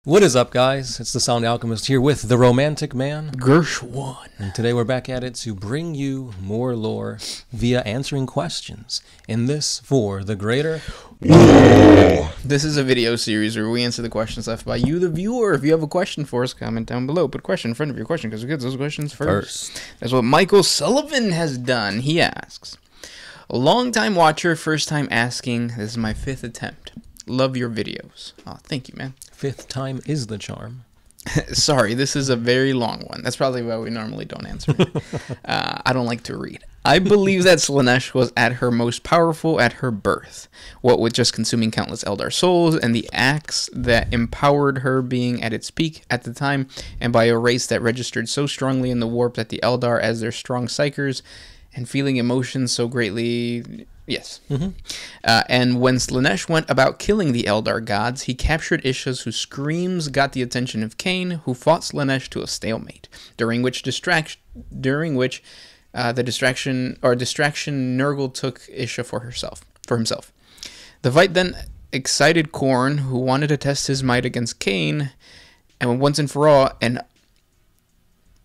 What is up, guys? It's the Sound Alchemist here with the Romantic Man, Gershwan. and today we're back at it to bring you more lore via answering questions. In this, for the greater... This is a video series where we answer the questions left by you, the viewer. If you have a question for us, comment down below. Put a question in front of your question because we get those questions first. That's what Michael Sullivan has done. He asks, a long-time watcher, first time asking. This is my 5th attempt. Love your videos. Oh, thank you, man. 5th time is the charm. Sorry, this is a very long one. That's probably why we normally don't answer it. I don't like to read. I believe that Slaanesh was at her most powerful at her birth, what with just consuming countless Eldar souls and the acts that empowered her being at its peak at the time, and by a race that registered so strongly in the warp that the Eldar as their strong psychers and feeling emotions so greatly... Yes. And when Slaanesh went about killing the Eldar gods, he captured Ishas whose screams got the attention of Khaine, who fought Slaanesh to a stalemate, during which the distraction Nurgle took Isha for himself. The fight then excited Khorne, who wanted to test his might against Khaine, and once and for all, and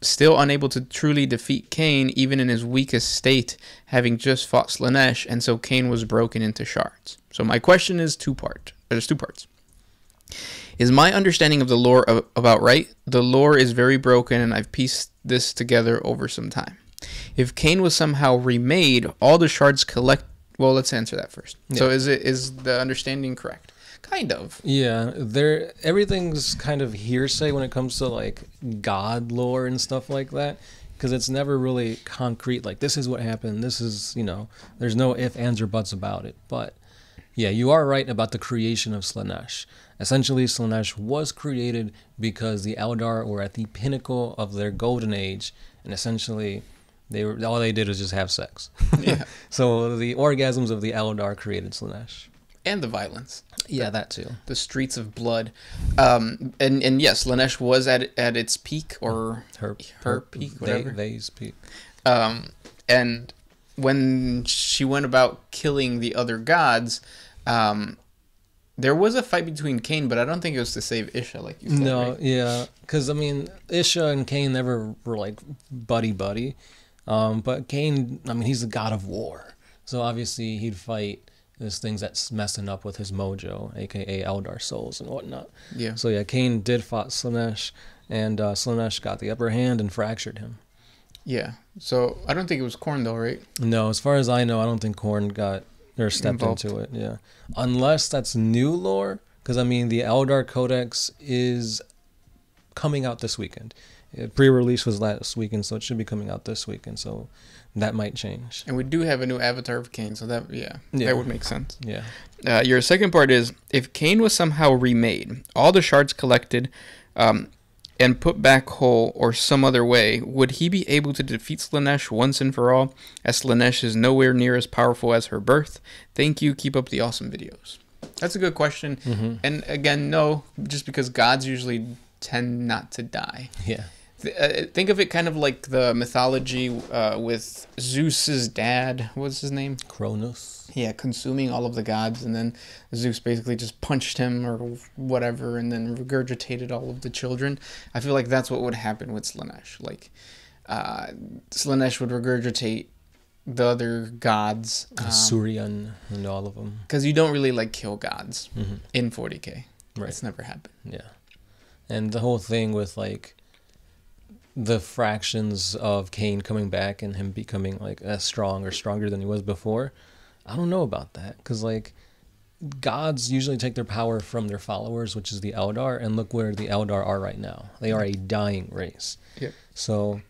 still unable to truly defeat Khaine, even in his weakest state, having just fought Slaanesh, and so Khaine was broken into shards. So my question is there's two parts. Is my understanding of the lore about right? The lore is very broken, and I've pieced this together over some time. If Khaine was somehow remade, all the shards collect... Well, let's answer that first. Yeah. So is the understanding correct? Kind of. Yeah, everything's kind of hearsay when it comes to like god lore and stuff like that, because it's never really concrete, like this is what happened, this is, there's no ifs, ands, or buts about it. But yeah, you are right about the creation of Slaanesh. Essentially, Slaanesh was created because the Eldar were at the pinnacle of their golden age, and essentially all they did was just have sex. Yeah. So the orgasms of the Eldar created Slaanesh. And the violence. Yeah, that too. The streets of blood. And yes, Slaanesh was at its peak, or her peak, whatever. They's peak. And when she went about killing the other gods, there was a fight between Khaine, but I don't think it was to save Isha, like you said. No, right? Yeah, because, Isha and Khaine never were, like, buddy-buddy. But Khaine, he's the god of war. So obviously he'd fight this things that's messing up with his mojo, aka Eldar souls and whatnot. Yeah. So yeah, Khaine did fight Slaanesh, and Slaanesh got the upper hand and fractured him. Yeah. So I don't think it was Khorne though, right? No, as far as I know, I don't think Khorne stepped into it. Yeah, unless that's new lore, because the Eldar Codex is coming out this weekend. Pre-release was last weekend, so it should be coming out this weekend. So that might change. And we do have a new avatar of Khaine, so that would make sense. Yeah. Your second part is, if Khaine was somehow remade, all the shards collected, and put back whole or some other way, would he be able to defeat Slaanesh once and for all, as Slaanesh is nowhere near as powerful as her birth? Thank you. Keep up the awesome videos. That's a good question. Mm-hmm. And again, no, just because gods usually tend not to die. Yeah. Think of it kind of like the mythology with Zeus's dad. What's his name? Cronus. Yeah, consuming all of the gods, and then Zeus basically just punched him or whatever, and then regurgitated all of the children. I feel like that's what would happen with Slaanesh. Like, Slaanesh would regurgitate the other gods. Surian and all of them. Because you don't really, kill gods in 40K. Right. It's never happened. Yeah. And the whole thing with, the fractions of Khaine coming back and him becoming as strong or stronger than he was before, I don't know about that, because gods usually take their power from their followers, which is the Eldar, and look where the Eldar are right now. They are a dying race. Yep. So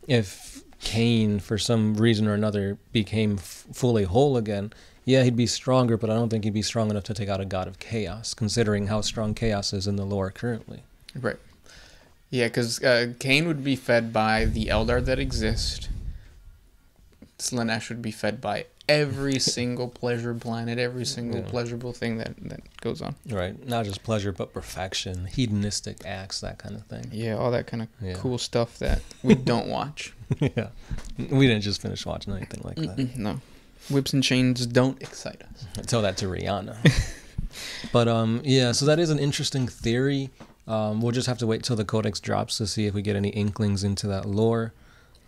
if Khaine for some reason or another became fully whole again, yeah, he'd be stronger, but I don't think he'd be strong enough to take out a god of chaos, considering how strong chaos is in the lore currently. Right. Yeah, because Khaine would be fed by the Eldar that exist. Slaanesh would be fed by every single pleasure planet, every single pleasurable thing that goes on. Right. Not just pleasure, but perfection, hedonistic acts, that kind of thing. Yeah, all that kind of cool stuff that we don't watch. Yeah. We didn't just finish watching anything like that. No. Whips and chains don't excite us. Tell that to Rihanna. But, so that is an interesting theory. We'll just have to wait till the codex drops to see if we get any inklings into that lore.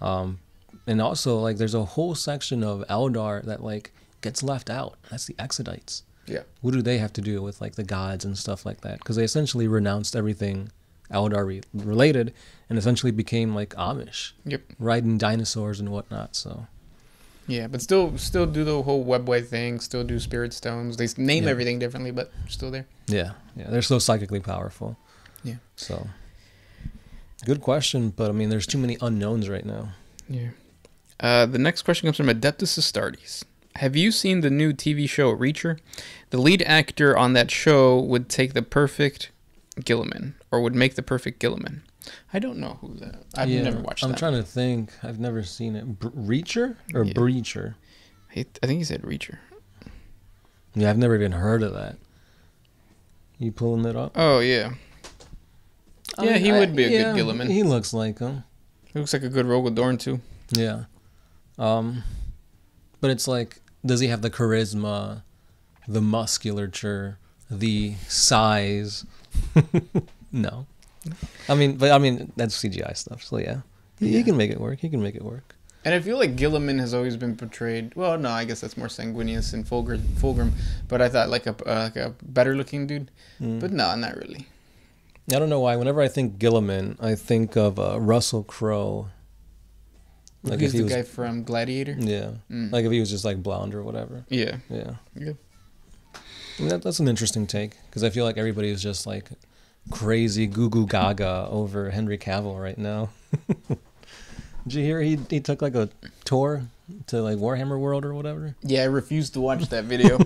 And also, like, there's a whole section of Eldar that, like, gets left out. That's the Exodites. Yeah. What do they have to do with, like, the gods and stuff like that? Because they essentially renounced everything Eldar related and essentially became, like, Amish. Yep. Riding dinosaurs and whatnot, so... Yeah, but still do the whole webway thing. Still do spirit stones. They name everything differently, but still there. Yeah, they're so psychically powerful. Yeah. So, good question, but I mean, there's too many unknowns right now. Yeah. The next question comes from Adeptus Astartes. Have you seen the new TV show Reacher? The lead actor on that show would take the perfect Gilliman, or would make the perfect Gilliman. I don't know who that. I've never watched that. I'm trying to think. I've never seen it. Reacher or Breacher? I think he said Reacher. Yeah, I've never even heard of that. You pulling it up? Oh yeah. Yeah, he would be a good Gilliman. He looks like him. He looks like a good Rogal Dorn too. Yeah. But it's like, does he have the charisma, the musculature, the size? No. I mean, that's CGI stuff. So yeah, he can make it work. He can make it work. And I feel like Gilliman has always been portrayed. Well, no, I guess that's more sanguineous and Fulgrim. But I thought like a better looking dude. But no, not really. I don't know why. Whenever I think Gilliman, I think of Russell Crowe. Like he's the guy from Gladiator. Yeah, like if he was just like blonde or whatever. Yeah. I mean, that's an interesting take because I feel like everybody is just like crazy goo goo gaga over Henry Cavill right now. Did you hear he took like a tour to like Warhammer World or whatever? Yeah, I refused to watch that video.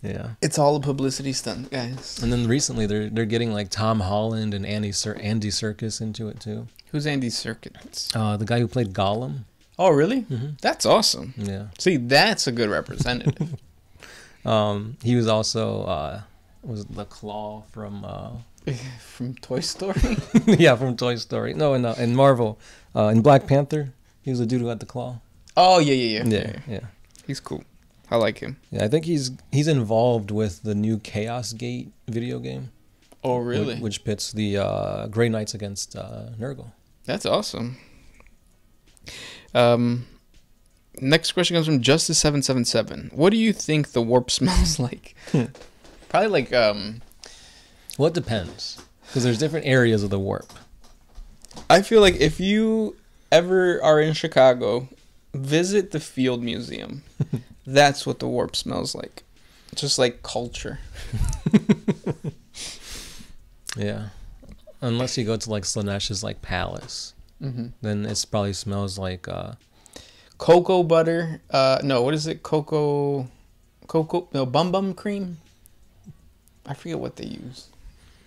Yeah, it's all a publicity stunt, guys. And then recently they're getting like Tom Holland and Andy Serkis into it too. Who's Andy Serkis? The guy who played Gollum. Oh, really? Mm-hmm. That's awesome. Yeah. See, that's a good representative. He was also was the Claw from Toy Story. Yeah, from Toy Story. No, in Marvel, in Black Panther, he was the dude who had the claw. Oh yeah. He's cool. I like him. Yeah, I think he's involved with the new Chaos Gate video game. Oh, really? Which pits the Grey Knights against Nurgle. That's awesome. Next question comes from Justice777. What do you think the warp smells like? Probably like Well, it depends because there's different areas of the warp. I feel like if you ever are in Chicago, visit the Field Museum. That's what the warp smells like. Just like culture. Yeah. Unless you go to like Slaanesh's like palace. Then it probably smells like cocoa butter. No, what is it? Cocoa no, bum cream. I forget what they use.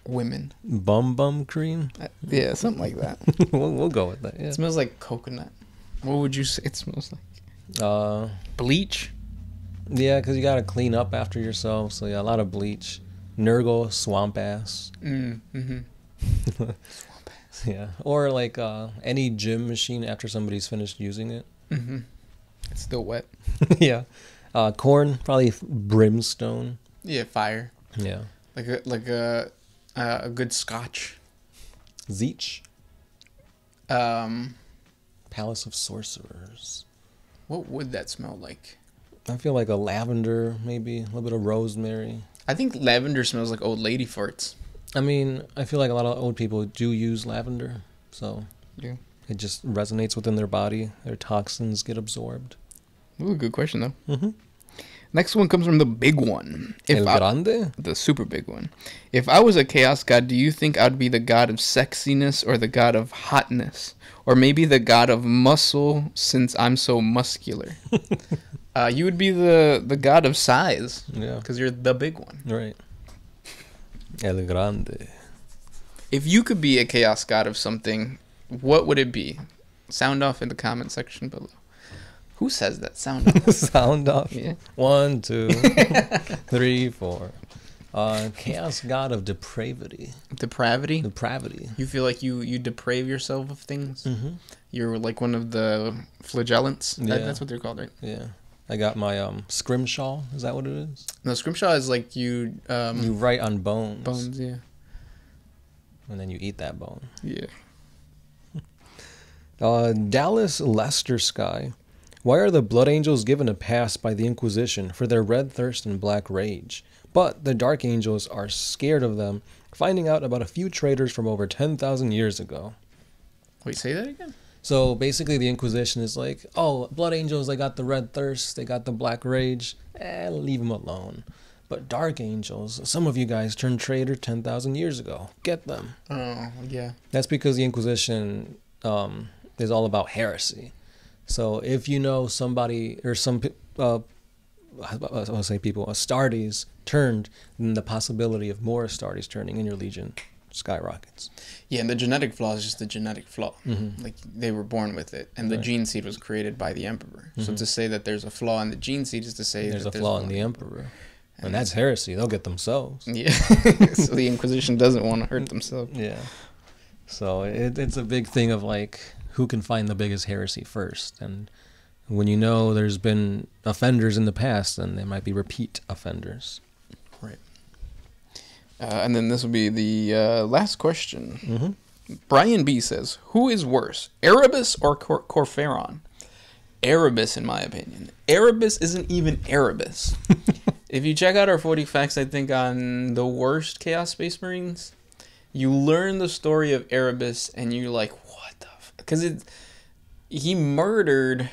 Women. Bum cream? Yeah, something like that. we'll go with that. Yeah. It smells like coconut. What would you say it smells like? Bleach? Yeah, because you got to clean up after yourself. So yeah, a lot of bleach. Nurgle, swamp ass. Swamp ass. Yeah. Or like any gym machine after somebody's finished using it. It's still wet. Yeah. Corn, probably brimstone. Yeah, fire. Yeah. Like a good scotch. Zeech. Palace of Sorcerers. What would that smell like? I feel like a lavender, maybe a little bit of rosemary. I think lavender smells like old lady farts. I mean, I feel like a lot of old people do use lavender, so yeah, it just resonates within their body. Their toxins get absorbed. Ooh, good question though. Next one comes from the big one. Grande? The super big one. If I was a chaos god, do you think I'd be the god of sexiness or the god of hotness? Or maybe the god of muscle since I'm so muscular? You would be the god of size. Yeah. Because you're the big one. Right. El Grande. If you could be a chaos god of something, what would it be? Sound off in the comment section below. Who says that? Sound off. Sound off. Yeah. 1, 2, 3, 4. Chaos god of depravity. Depravity? Depravity. You feel like you deprave yourself of things? You're like one of the flagellants? Yeah. That's what they're called, right? Yeah. I got my scrimshaw. Is that what it is? No, scrimshaw is like you You write on bones. bones, yeah. And then you eat that bone. Yeah. Dallas Lester Sky. Why are the Blood Angels given a pass by the Inquisition for their red thirst and black rage? But the Dark Angels are scared of them, finding out about a few traitors from over 10,000 years ago. Wait, say that again? So basically the Inquisition is like, oh, Blood Angels, they got the red thirst, they got the black rage, leave them alone. But Dark Angels, some of you guys turned traitor 10,000 years ago. Get them. Oh, yeah. That's because the Inquisition is all about heresy. So if you know somebody or some, I want to say people, Astartes turned, then the possibility of more Astartes turning in your legion skyrockets. Yeah, and the genetic flaw is just the genetic flaw. Mm-hmm. Like, they were born with it. And the Right. gene seed was created by the Emperor. So Mm-hmm. to say that there's a flaw in the gene seed is to say There's that a flaw in the Emperor. And that's heresy. They'll get themselves. Yeah. So the Inquisition doesn't want to hurt themselves. Yeah. So it's a big thing of like, who can find the biggest heresy first? And when you know there's been offenders in the past, then they might be repeat offenders. Right. And then this will be the last question. Mm-hmm. Brian B says, who is worse, Erebus or Corferon? Erebus, in my opinion. Erebus isn't even Erebus. If you check out our 40 facts, I think, on the worst Chaos Space Marines, you learn the story of Erebus, and you're like, what the f... Because he murdered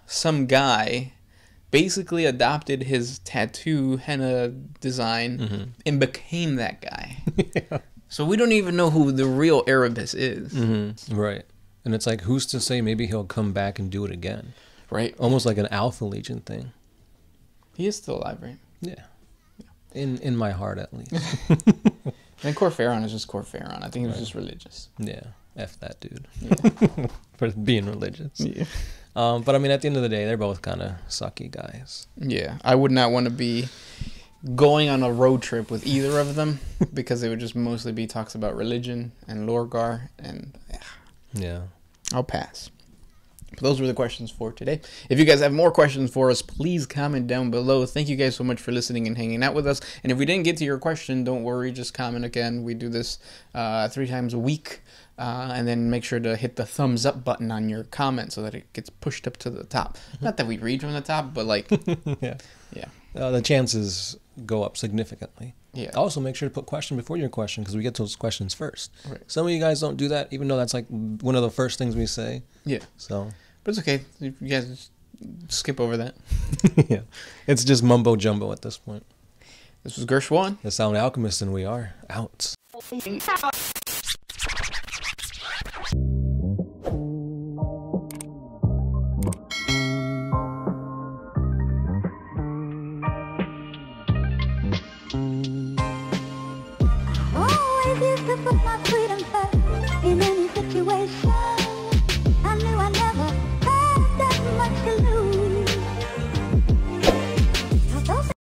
some guy, basically adopted his tattoo henna design, Mm-hmm. and became that guy. Yeah. So we don't even know who the real Erebus is. Mm-hmm. Right. And it's like, who's to say maybe he'll come back and do it again? Right? Almost like an Alpha Legion thing. He is still alive, right? Yeah. In my heart, at least. And Corferon is just Corferon. I think he was just religious. Yeah. F that dude. Yeah. For being religious. Yeah. But I mean, at the end of the day, they're both kind of sucky guys. Yeah. I would not want to be going on a road trip with either of them because it would just mostly be talks about religion and Lorgar, and Yeah. I'll pass. But those were the questions for today. If you guys have more questions for us, please comment down below. Thank you guys so much for listening and hanging out with us. And if we didn't get to your question, don't worry, just comment again. We do this 3 times a week. And then make sure to hit the thumbs up button on your comment so that it gets pushed up to the top. Not that we read from the top, but like, Yeah. yeah. The chances go up significantly. Yeah. Also, make sure to put question before your question because we get those questions first. Right. Some of you guys don't do that, even though that's like one of the first things we say. Yeah. So, But it's okay. If you guys just skip over that. yeah. It's just mumbo jumbo at this point. This was Gershwan. The Sound Alchemist, and we are out. Always used to put my freedom first in any situation.